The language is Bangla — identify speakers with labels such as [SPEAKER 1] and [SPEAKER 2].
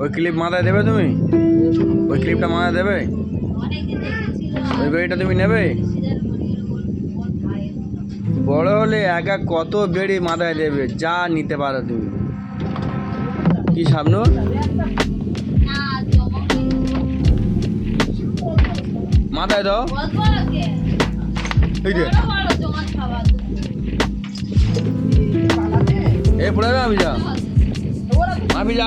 [SPEAKER 1] ওই ক্লিপ মাথায় দেবে তুমি? ওই ক্লিপটা মাথায় দেবে? ওই বেড়িটা তুমি নেবে? বড় হলে একা কত বেড়ি মাথায় দেবে, যা নিতে পারো তুমি। কি স্বপ্ন? মাথায় দাও। এ পড়ে যাবে, আমি যা, আমি যা।